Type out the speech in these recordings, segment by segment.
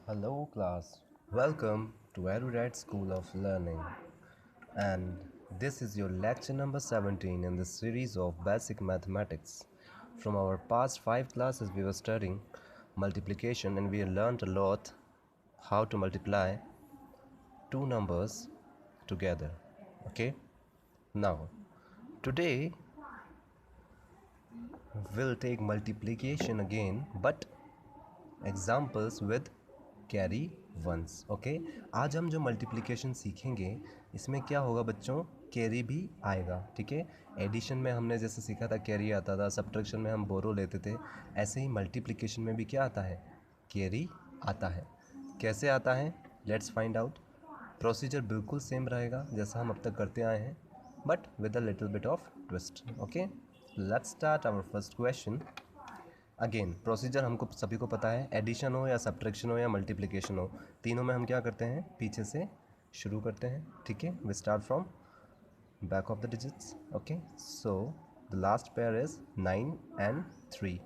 Hello class, welcome to Erudite School of Learning, and this is your lecture number 17 in the series of Basic Mathematics. From our past 5 classes we were studying multiplication and we learned a lot how to multiply two numbers together. Okay, now today we'll take multiplication again but examples with carry ones. Okay, आज हम जो multiplication सीखेंगे इसमें क्या होगा बच्चों, carry भी आएगा। ठीक है, एडिशन में हमने जैसे सीखा था कैरी आता था, सब्ट्रैक्शन में हम बोरो लेते थे, ऐसे ही मल्टीप्लिकेशन में भी क्या आता है, कैरी आता है। कैसे आता है, लेट्स फाइंड आउट। प्रोसीजर बिल्कुल सेम रहेगा जैसा हम अब तक करते आए हैं but with a little bit of twist. Okay, let's start our first question. Again procedure हमको सभी को पता है, एडिशन हो या सब्ट्रैक्शन हो या मल्टीप्लिकेशन हो, तीनों में हम क्या करते हैं, पीछे से शुरू करते हैं। ठीक है, we start from back of the digits. Okay, so the last pair is 9 and 3,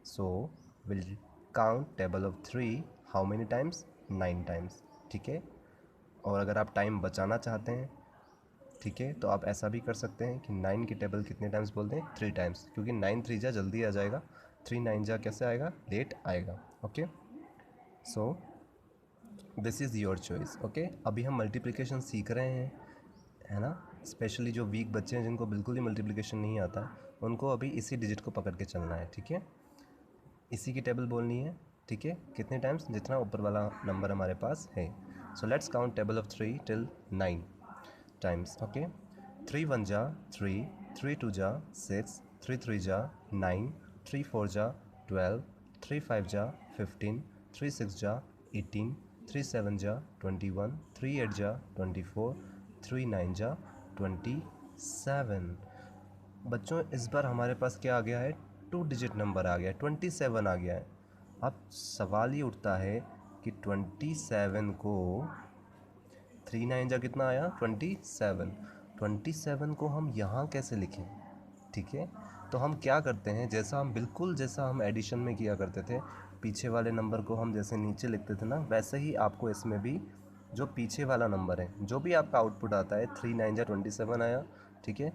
so will count table of 3 how many times, 9 times. ठीक है, और अगर आप टाइम बचाना चाहते हैं, ठीक है, तो आप ऐसा भी कर सकते हैं कि 9 की टेबल कितने टाइम्स बोल दें, 3 टाइम्स, क्योंकि 9 3 जा जल्दी आ जाएगा, 3 9 जा कैसे आएगा, लेट आएगा। Okay, so this is your choice. Okay, अभी हम मल्टीप्लिकेशन सीख रहे हैं, है ना। स्पेशली जो वीक बच्चे हैं जिनको बिल्कुल ही मल्टीप्लिकेशन नहीं आता, उनको अभी इसी डिजिट को पकड़ के चलना है। ठीक है, इसी की टेबल बोलनी है। ठीक है, कितने टाइम्स, जितना ऊपर वाला नंबर हमारे पास है। So let's count table of 3 till 9 times. Okay, 3 1 ja 3, 3 2 ja 6, 3 3 ja 9, 3 4 ja 12, 3 5 ja 15, 3 6 ja 18, 3 7 ja 21, 3 8 ja 24, 3 9 ja 27। बच्चों इस बार हमारे पास क्या आ गया है, 2 डिजिट नंबर आ गया है, 27 आ गया है। अब सवाल ये उठता है कि 27 को 3 9 जा कितना आया, 27। 27 को हम यहाँ कैसे लिखें। ठीक है, तो हम क्या करते हैं, जैसा हम एडिशन में किया करते थे, पीछे वाले नंबर को हम जैसे नीचे लिखते थे ना, वैसे ही आपको इसमें भी जो पीछे वाला नंबर है, जो भी आपका आउटपुट आता है, 3 9 जा 27 आया। ठीक है,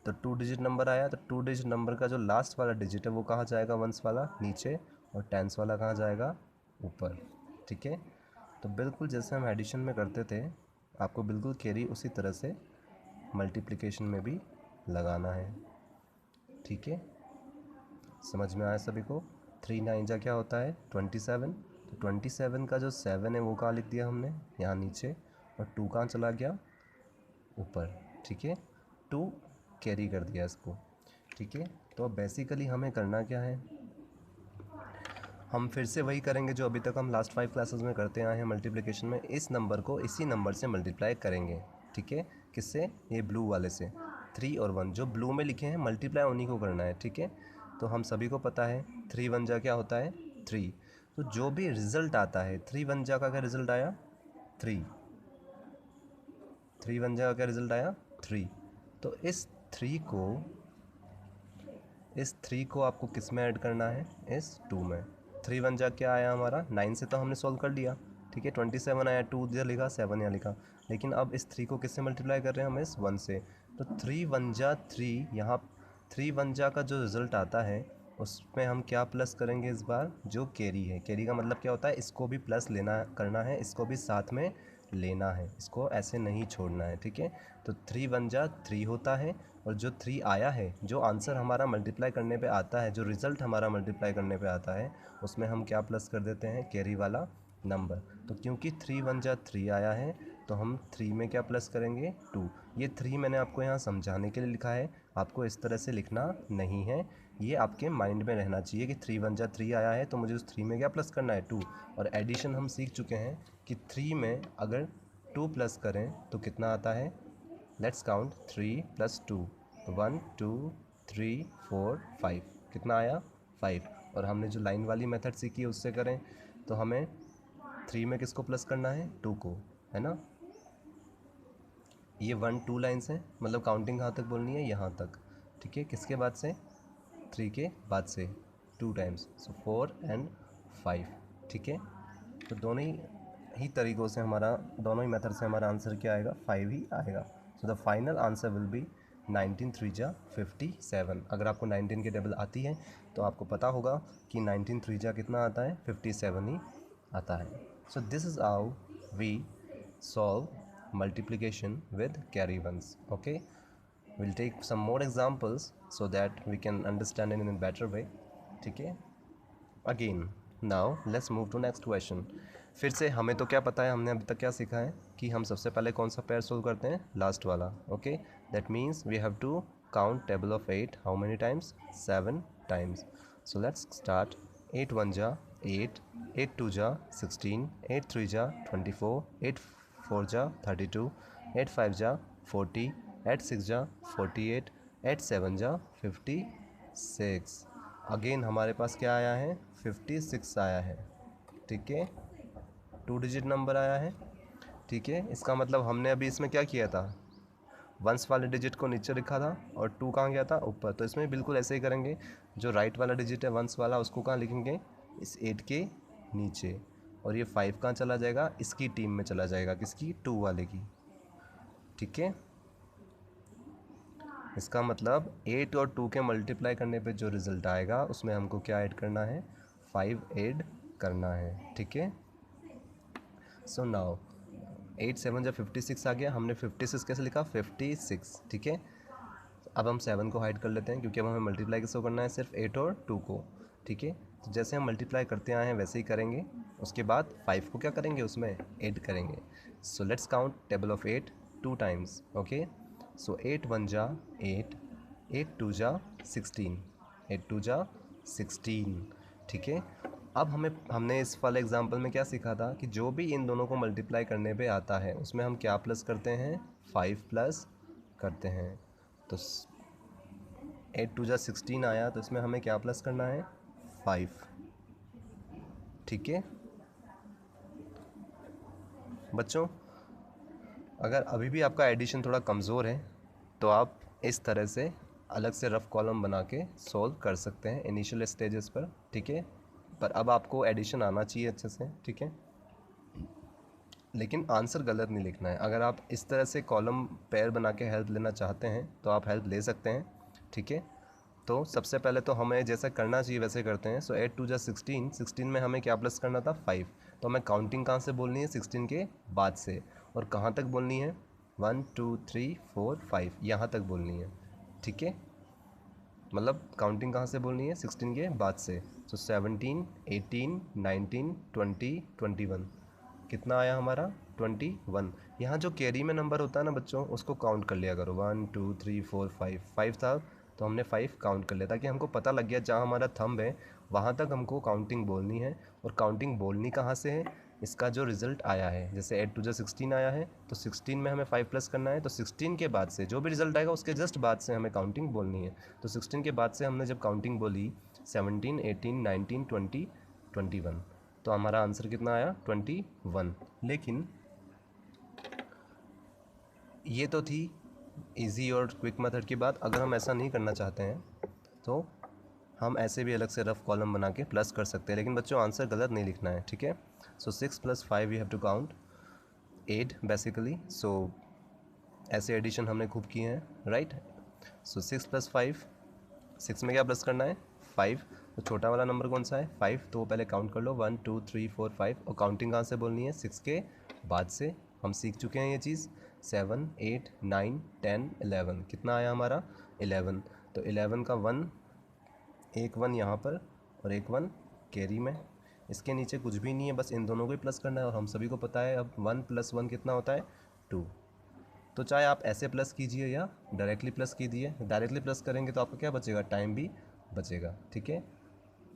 तो 2 डिजिट नंबर आया, तो 2 डिजिट नंबर का जो लास्ट वाला डिजिट है वो कहाँ जाएगा, वंस वाला नीचे, और टेंस वाला कहाँ जाएगा, ऊपर। ठीक है, तो बिल्कुल जैसे हम एडिशन में करते थे, आपको बिल्कुल कैरी उसी तरह से मल्टीप्लिकेशन में भी लगाना है। ठीक है, समझ में आया सभी को। 3 9 जा क्या होता है, 27, तो 27 का जो 7 है वो कहाँ लिख दिया हमने, यहाँ नीचे, और 2 कहाँ चला गया, ऊपर। ठीक है, 2 कैरी कर दिया इसको। ठीक है, तो अब बेसिकली हमें करना क्या है, हम फिर से वही करेंगे जो अभी तक हम लास्ट 5 क्लासेस में करते आए हैं मल्टीप्लिकेशन में। इस नंबर को इसी नंबर से मल्टीप्लाई करेंगे। ठीक है, किससे, ये ब्लू वाले से। 3 और 1 जो ब्लू में लिखे हैं, मल्टीप्लाई उन्हीं को करना है। ठीक है, तो हम सभी को पता है 3 1 जा क्या होता है, 3। तो जो भी रिज़ल्ट आता है, 3 1 जा का क्या रिज़ल्ट आया, 3। 3 1 जा का क्या रिज़ल्ट आया, 3। तो इस 3 को आपको किस में ऐड करना है, इस 2 में। 3 1 जा क्या आया हमारा, 9 से तो हमने सॉल्व कर लिया। ठीक है, 27 आया, 2 इधर लिखा, 7 यहाँ लिखा, लेकिन अब इस 3 को किससे मल्टीप्लाई कर रहे हैं हम, इस 1 से। तो 3 1 जा 3, यहाँ 3 1 जा का जो रिज़ल्ट आता है उसमें हम क्या प्लस करेंगे इस बार, जो कैरी है। कैरी का मतलब क्या होता है, इसको भी प्लस लेना करना है, इसको भी साथ में लेना है, इसको ऐसे नहीं छोड़ना है। ठीक है, तो 3 1 जा 3 होता है, और जो 3 आया है, जो आंसर हमारा मल्टीप्लाई करने पे आता है, जो रिज़ल्ट हमारा मल्टीप्लाई करने पे आता है, उसमें हम क्या प्लस कर देते हैं, कैरी वाला नंबर। तो क्योंकि 3 1 जा 3 आया है, तो हम 3 में क्या प्लस करेंगे, 2। ये 3 मैंने आपको यहाँ समझाने के लिए लिखा है, आपको इस तरह से लिखना नहीं है, ये आपके माइंड में रहना चाहिए कि 3 1 जा 3 आया है, तो मुझे उस 3 में क्या प्लस करना है, 2। और एडिशन हम सीख चुके हैं कि 3 में अगर 2 प्लस करें तो कितना आता है, लेट्स काउंट 3 + 2, 1 2 3 4 5, कितना आया, 5। और हमने जो लाइन वाली मेथड सीखी है उससे करें तो हमें 3 में किसको प्लस करना है, 2 को, है ना। ये 1 2 लाइन्स हैं, मतलब काउंटिंग कहाँ तक बोलनी है, यहाँ तक। ठीक है, किसके बाद से, 3 के बाद से 2 टाइम्स, सो 4 and 5। ठीक है, तो दोनों ही मेथड से हमारा आंसर क्या आएगा, 5 ही आएगा। सो the final answer will B 19 3 जा 57। अगर आपको 19 की टेबल आती है तो आपको पता होगा कि 19 3 जा कितना आता है, 57 ही आता है। So this is how we solve multiplication with carry ones. Okay, we'll take some more examples so that we can understand it in a better way। ठीक है, again now let's move to next question. फिर से हमें तो क्या पता है, हमने अभी तक क्या सीखा है कि हम सबसे पहले कौन सा पेयर सोल्व करते हैं, लास्ट वाला। Okay, that means we have to count table of 8 how many times, 7 times. So let's start. 8 1 जा 8, 8 2 जा 16, 8 3 जा 24, 8 4 जा 32, 8 5 जा 40, 8 6 जा 48, 8 7 जा 56। अगेन हमारे पास क्या आया है, 56 आया है। ठीक है, 2 डिजिट नंबर आया है। ठीक है, इसका मतलब हमने अभी इसमें क्या किया था, वंस वाले डिजिट को नीचे लिखा था और 2 कहाँ गया था, ऊपर। तो इसमें बिल्कुल ऐसे ही करेंगे, जो राइट वाला डिजिट है वंस वाला, उसको कहाँ लिखेंगे, इस 8 के नीचे। और ये 5 कहाँ चला जाएगा, इसकी टीम में चला जाएगा, किसकी, 2 वाले की। ठीक है, इसका मतलब 8 और 2 के मल्टीप्लाई करने पे जो रिज़ल्ट आएगा उसमें हमको क्या ऐड करना है, 5 ऐड करना है। ठीक है, सो नाउ 8 7 जब 56 आ गया, हमने 56 कैसे लिखा, 56। ठीक है, अब हम 7 को हाइड कर लेते हैं क्योंकि अब हमें मल्टीप्लाई किसको करना है, सिर्फ 8 और 2 को। ठीक है, तो जैसे हम मल्टीप्लाई करते आए हैं वैसे ही करेंगे। उसके बाद 5 को क्या करेंगे, उसमें ऐड करेंगे। So let's count table of 8 2 times. Okay, so 8 1 जा 8, 8 2 जा 16, 8 2 जा 16। ठीक है, अब हमने इस वाले एग्जांपल में क्या सीखा था कि जो भी इन दोनों को मल्टीप्लाई करने पे आता है उसमें हम क्या प्लस करते हैं, 5 प्लस करते हैं। तो 8 2 जा 16 आया, तो इसमें हमें क्या प्लस करना है, 5। ठीक है बच्चों, अगर अभी भी आपका एडिशन थोड़ा कमज़ोर है तो आप इस तरह से अलग से रफ़ कॉलम बना के सॉल्व कर सकते हैं इनिशियल स्टेजेस पर। ठीक है, पर अब आपको एडिशन आना चाहिए अच्छे से। ठीक है, लेकिन आंसर गलत नहीं लिखना है। अगर आप इस तरह से कॉलम पेयर बना के हेल्प लेना चाहते हैं तो आप हेल्प ले सकते हैं। ठीक है, तो सबसे पहले तो हमें जैसा करना चाहिए वैसे करते हैं। सो 8 2 जा 16, 16 में हमें क्या प्लस करना था, 5। तो हमें काउंटिंग कहाँ से बोलनी है, 16 के बाद से। और कहाँ तक बोलनी है, 1 2 3 4 5 यहाँ तक बोलनी है। ठीक है, मतलब काउंटिंग कहाँ से बोलनी है, 16 के बाद से। सो 17 18 19 20 21, कितना आया हमारा, 21। यहाँ जो कैरी में नंबर होता है ना बच्चों, उसको काउंट कर लिया करो, 1 2 3 4 5। 5 था तो हमने 5 काउंट कर लिया, ताकि हमको पता लग गया जहाँ हमारा थंब है वहाँ तक हमको काउंटिंग बोलनी है। और काउंटिंग बोलनी कहाँ से है, इसका जो रिज़ल्ट आया है, जैसे 8 2 जा 16 आया है तो 16 में हमें 5 प्लस करना है। तो 16 के बाद से जो भी रिज़ल्ट आएगा उसके जस्ट बाद से हमें काउंटिंग बोलनी है। तो 16 के बाद से हमने जब काउंटिंग बोली 17 18 19 20 21, तो हमारा आंसर कितना आया, 21। लेकिन ये तो थी इजी और क्विक मेथड की बात। अगर हम ऐसा नहीं करना चाहते हैं तो हम ऐसे भी अलग से रफ कॉलम बना के प्लस कर सकते हैं, लेकिन बच्चों आंसर गलत नहीं लिखना है। ठीक है, so 6 + 5 we have to count 8 basically. So ऐसे एडिशन हमने खूब किए हैं, राइट। सो 6 + 5, 6 में क्या प्लस करना है, 5। तो छोटा वाला नंबर कौन सा है, 5, तो पहले काउंट कर लो 1 2 3 4 5। और काउंटिंग कहाँ से बोलनी है, 6 के बाद से। हम सीख चुके हैं ये चीज़। 7 8 9 10 11, कितना आया हमारा, 11। तो 11 का 1, एक 1 यहाँ पर और एक 1 कैरी में। इसके नीचे कुछ भी नहीं है, बस इन दोनों को ही प्लस करना है। और हम सभी को पता है अब 1 + 1 कितना होता है, 2। तो चाहे आप ऐसे प्लस कीजिए या डायरेक्टली प्लस कीजिए। डायरेक्टली प्लस करेंगे तो आपका क्या बचेगा, टाइम भी बचेगा। ठीक है,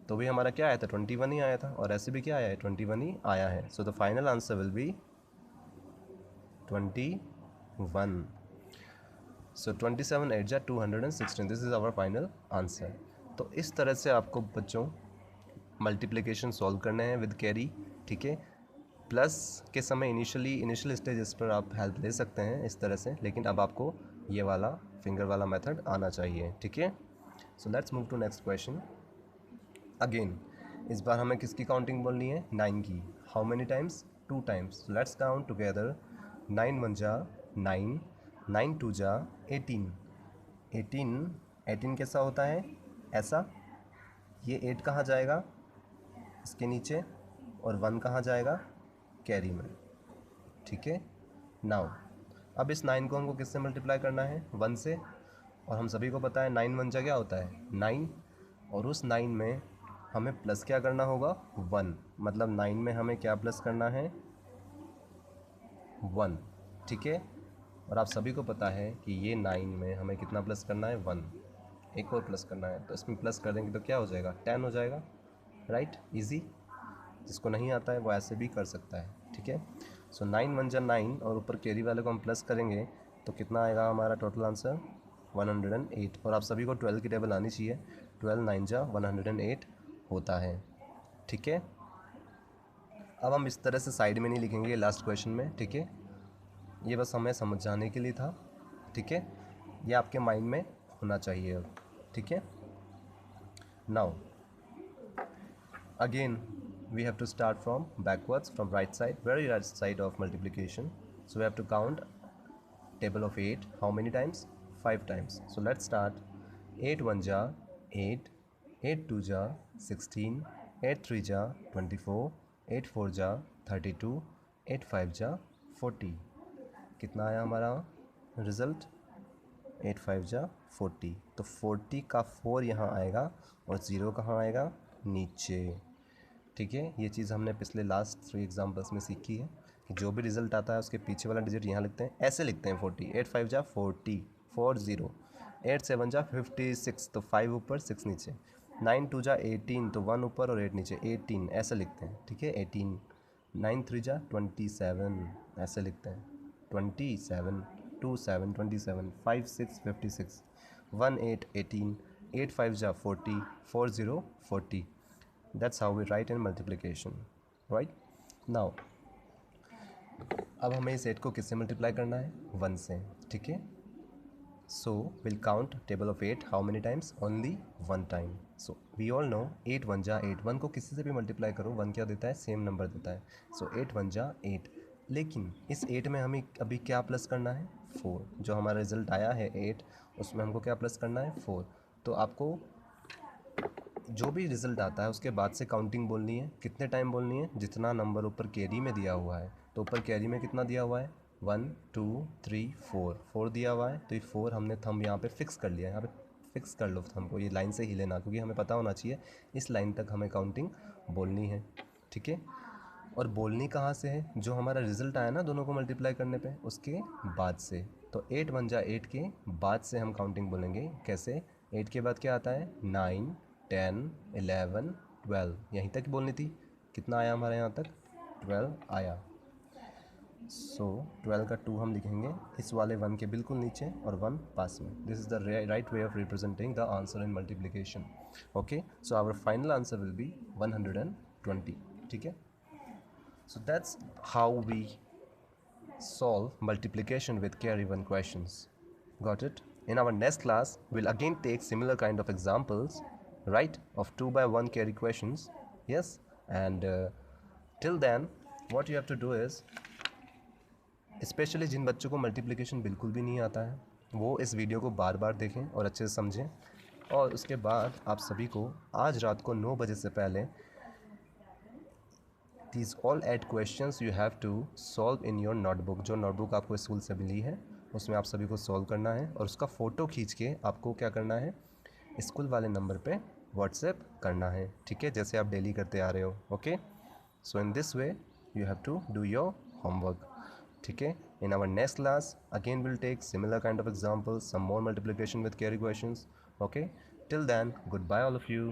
तो भी हमारा क्या आया था, 21 ही आया था। और ऐसे भी क्या आया है, 21 ही आया है। So the final answer will be 21। So 27 8 जा 216, this is our final answer. तो इस तरह से आपको बच्चों मल्टीप्लिकेशन सॉल्व करने हैं विद कैरी। ठीक है, प्लस के समय इनिशियल स्टेजेस पर आप हेल्प ले सकते हैं इस तरह से, लेकिन अब आपको ये वाला फिंगर वाला मेथड आना चाहिए। ठीक है, so let's move to next question. Again इस बार हमें किसकी काउंटिंग बोलनी है? 9 की। How many times? 2 times. Let's count together. 9 1 जा 9, 9 2 जा 18। 18 कैसा होता है? ऐसा। ये 8 कहाँ जाएगा? इसके नीचे। और 1 कहाँ जाएगा? कैरी में। ठीक है। नाउ अब इस 9 को हमको किससे मल्टीप्लाई करना है? 1 से। और हम सभी को पता है 9 1 जा क्या होता है? 9। और उस 9 में हमें प्लस क्या करना होगा? 1। मतलब 9 में हमें क्या प्लस करना है? 1। ठीक है। और आप सभी को पता है कि ये 9 में हमें कितना प्लस करना है? 1। एक और प्लस करना है, तो इसमें प्लस कर देंगे तो क्या हो जाएगा? 10 हो जाएगा। Right, easy. जिसको नहीं आता है वो ऐसे भी कर सकता है। ठीक है। सो 9 1 जा 9 और ऊपर कैरी वाले को हम प्लस करेंगे तो कितना आएगा हमारा टोटल आंसर? 108। और आप सभी को 12 की टेबल आनी चाहिए। 12 9 जा 108 होता है। ठीक है। अब हम इस तरह से साइड में नहीं लिखेंगे लास्ट क्वेश्चन में। ठीक है। ये बस हमें समझाने के लिए था। ठीक है। ये आपके माइंड में होना चाहिए अब। ठीक है। Now again we have to start from backwards, from right side, very right side of multiplication. So we have to count table of 8 how many times? 5 times. So let's start. 8 1 ja 8, 8 2 ja 16, 8 3 ja 24, 8 4 ja 32, 8 5 ja 40। कितना आया हमारा result? 8 5 जा 40। तो 40 का 4 यहाँ आएगा और 0 कहाँ आएगा? नीचे। ठीक है। ये चीज़ हमने पिछले लास्ट 3 एग्जाम्पल्स में सीखी है कि जो भी रिजल्ट आता है उसके पीछे वाला डिजिट यहाँ लिखते हैं, ऐसे लिखते हैं 40। 8 5 जा 40, 4 0। 8 7 जा 56, तो 5 ऊपर 6 नीचे। 9 2 जा 18, तो 1 ऊपर और 8 नीचे। 18 ऐसे लिखते हैं। ठीक है। 18। 9 3 जा 27 ऐसे लिखते हैं। 27, 2 7 27, 5 6 56, 1 8 18, 8 5 जा 40, 4 0 40। That's how we write in multiplication, right? Now अब हमें इस 8 को किससे मल्टीप्लाई करना है? 1 से। ठीक है। So we'll count table of 8 how many times? Only 1 time. So we all know 8 1 जा 8। 1 को किसी से भी मल्टीप्लाई करो 1 क्या देता है? सेम नंबर देता है। So 8 1 जा 8। लेकिन इस 8 में हमें अभी क्या प्लस करना है? 4। जो हमारा रिजल्ट आया है 8, उसमें हमको क्या प्लस करना है? 4। तो आपको जो भी रिज़ल्ट आता है उसके बाद से काउंटिंग बोलनी है। कितने टाइम बोलनी है? जितना नंबर ऊपर कैरी में दिया हुआ है। तो ऊपर कैरी में कितना दिया हुआ है? 1 2 3 4 दिया हुआ है। तो ये 4 हमने थंब यहाँ पे फिक्स कर लिया है। यहाँ पे फिक्स कर लो थंब को, ये लाइन से हिले ना, क्योंकि हमें पता होना चाहिए इस लाइन तक हमें काउंटिंग बोलनी है। ठीक है। और बोलनी कहाँ से है? जो हमारा रिज़ल्ट आया ना दोनों को मल्टीप्लाई करने पे, उसके बाद से। तो 8 1 जा 8 के बाद से हम काउंटिंग बोलेंगे। कैसे? 8 के बाद क्या आता है? 9 10 11 12। यहीं तक बोलनी थी। कितना आया हमारे यहाँ तक? 12 आया। सो 12 का 2 हम लिखेंगे इस वाले 1 के बिल्कुल नीचे और 1 पास में। This is the right way of representing the answer in multiplication. Okay. So our final answer will be 120। ठीक है। So that's how we solve multiplication with carry 1 questions. Got it? In our next class, we'll again take similar kind of examples, right, of 2 by 1 carry questions. Yes. And till then, what you have to do is, specially जिन बच्चों को multiplication बिल्कुल भी नहीं आता है वो इस वीडियो को बार बार देखें और अच्छे से समझें। और उसके बाद आप सभी को आज रात को 9 बजे से पहले These all 8 questions you have to solve in your notebook। जो नोटबुक आपको स्कूल से मिली है उसमें आप सभी को सॉल्व करना है और उसका फ़ोटो खींच के आपको क्या करना है? स्कूल वाले नंबर पे व्हाट्सएप करना है। ठीक है। जैसे आप डेली करते आ रहे हो। Okay. So in this way you have to do your homework. ठीक है। In our next class again will take similar kind of examples, some more multiplication with carry questions. Okay. Till then, goodbye all of you.